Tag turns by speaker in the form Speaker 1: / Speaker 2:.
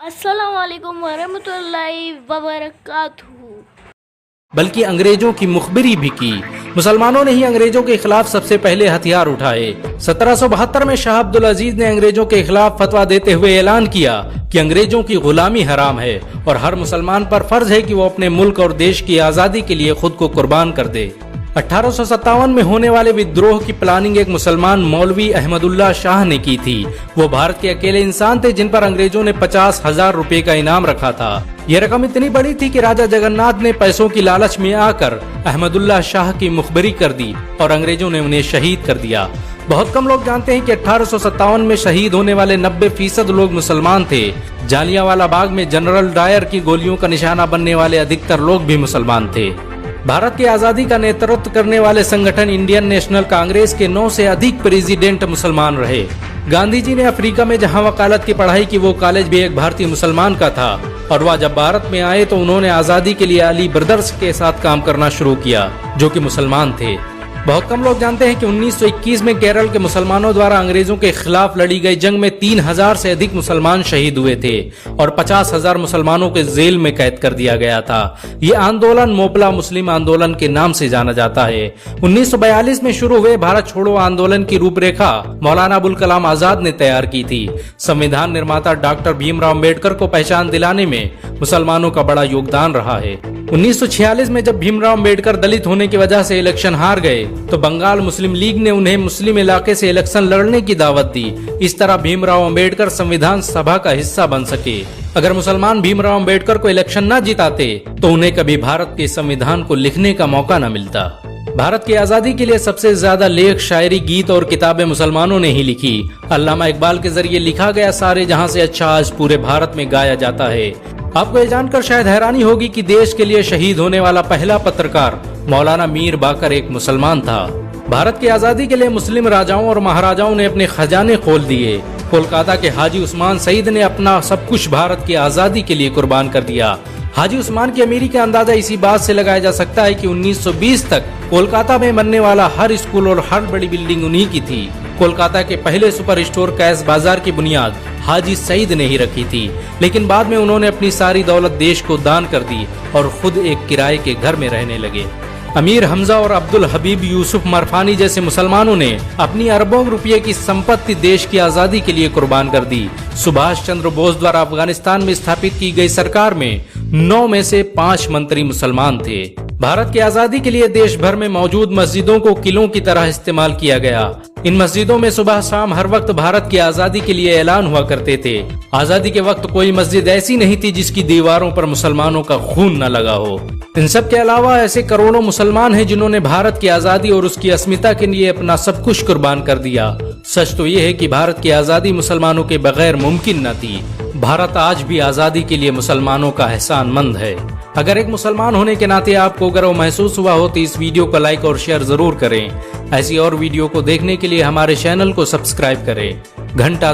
Speaker 1: अस्सलाम वालेकुम वरहमतुल्लाहि वबरकातुहू।
Speaker 2: बल्कि अंग्रेजों की मुखबिरी भी की। मुसलमानों ने ही अंग्रेजों के खिलाफ सबसे पहले हथियार उठाए। 1772 में शाह अब्दुल अजीज ने अंग्रेजों के खिलाफ फतवा देते हुए ऐलान किया कि अंग्रेजों की गुलामी हराम है और हर मुसलमान पर फर्ज है कि वो अपने मुल्क और देश की आजादी के लिए खुद को कुर्बान कर दे। 1857 में होने वाले विद्रोह की प्लानिंग एक मुसलमान मौलवी अहमदुल्ला शाह ने की थी। वो भारत के अकेले इंसान थे जिन पर अंग्रेजों ने 50,000 रुपए का इनाम रखा था। ये रकम इतनी बड़ी थी कि राजा जगन्नाथ ने पैसों की लालच में आकर अहमदुल्ला शाह की मुखबिरी कर दी और अंग्रेजों ने उन्हें शहीद कर दिया। बहुत कम लोग जानते हैं कि 1857 में शहीद होने वाले 90% लोग मुसलमान थे। जालियांवाला बाग में जनरल डायर की गोलियों का निशाना बनने वाले अधिकतर लोग भी मुसलमान थे। भारत की आजादी का नेतृत्व करने वाले संगठन इंडियन नेशनल कांग्रेस के 9 से अधिक प्रेसिडेंट मुसलमान रहे। गांधी जी ने अफ्रीका में जहां वकालत की पढ़ाई की, वो कॉलेज भी एक भारतीय मुसलमान का था और वह जब भारत में आए तो उन्होंने आजादी के लिए अली ब्रदर्स के साथ काम करना शुरू किया जो कि मुसलमान थे। बहुत कम लोग जानते हैं कि 1921 में केरल के मुसलमानों द्वारा अंग्रेजों के खिलाफ लड़ी गई जंग में 3000 से अधिक मुसलमान शहीद हुए थे और 50,000 मुसलमानों के जेल में कैद कर दिया गया था। ये आंदोलन मोपला मुस्लिम आंदोलन के नाम से जाना जाता है। 1942 में शुरू हुए भारत छोड़ो आंदोलन की रूपरेखा मौलाना अबुल कलाम आजाद ने तैयार की थी। संविधान निर्माता डॉक्टर भीमराव अम्बेडकर को पहचान दिलाने में मुसलमानों का बड़ा योगदान रहा है। 1946 में जब भीमराव अम्बेडकर दलित होने की वजह से इलेक्शन हार गए तो बंगाल मुस्लिम लीग ने उन्हें मुस्लिम इलाके से इलेक्शन लड़ने की दावत दी। इस तरह भीमराव अम्बेडकर संविधान सभा का हिस्सा बन सके। अगर मुसलमान भीमराव अम्बेडकर को इलेक्शन न जिताते तो उन्हें कभी भारत के संविधान को लिखने का मौका न मिलता। भारत की आजादी के लिए सबसे ज्यादा लेख, शायरी, गीत और किताबें मुसलमानों ने ही लिखी। अल्लामा इकबाल के जरिए लिखा गया सारे जहां से अच्छा आज पूरे भारत में गाया जाता है। आपको ये जानकर शायद हैरानी होगी कि देश के लिए शहीद होने वाला पहला पत्रकार मौलाना मीर बाकर एक मुसलमान था। भारत की आजादी के लिए मुस्लिम राजाओं और महाराजाओं ने अपने खजाने खोल दिए। कोलकाता के हाजी उस्मान सईद ने अपना सब कुछ भारत की आजादी के लिए कुर्बान कर दिया। हाजी उस्मान की अमीरी का अंदाजा इसी बात से लगाया जा सकता है कि 1920 तक कोलकाता में बनने वाला हर स्कूल और हर बड़ी बिल्डिंग उन्हीं की थी। कोलकाता के पहले सुपर स्टोर कैश बाजार की बुनियाद हाजी सईद ने ही रखी थी, लेकिन बाद में उन्होंने अपनी सारी दौलत देश को दान कर दी और खुद एक किराए के घर में रहने लगे। अमीर हमजा और अब्दुल हबीब यूसुफ मरफानी जैसे मुसलमानों ने अपनी अरबों रुपये की संपत्ति देश की आजादी के लिए कुर्बान कर दी। सुभाष चंद्र बोस द्वारा अफगानिस्तान में स्थापित की गई सरकार में 9 में से 5 मंत्री मुसलमान थे। भारत की आजादी के लिए देश भर में मौजूद मस्जिदों को किलों की तरह इस्तेमाल किया गया। इन मस्जिदों में सुबह शाम हर वक्त भारत की आजादी के लिए ऐलान हुआ करते थे। आजादी के वक्त कोई मस्जिद ऐसी नहीं थी जिसकी दीवारों पर मुसलमानों का खून न लगा हो। इन सब के अलावा ऐसे करोड़ों मुसलमान हैं जिन्होंने भारत की आजादी और उसकी अस्मिता के लिए अपना सब कुछ कुर्बान कर दिया। सच तो ये है कि भारत की आजादी मुसलमानों के बगैर मुमकिन न थी। भारत आज भी आजादी के लिए मुसलमानों का एहसानमंद है। अगर एक मुसलमान होने के नाते आपको गर्व महसूस हुआ हो तो इस वीडियो को लाइक और शेयर जरूर करें। ऐसी और वीडियो को देखने के लिए हमारे चैनल को सब्सक्राइब करें। घंटा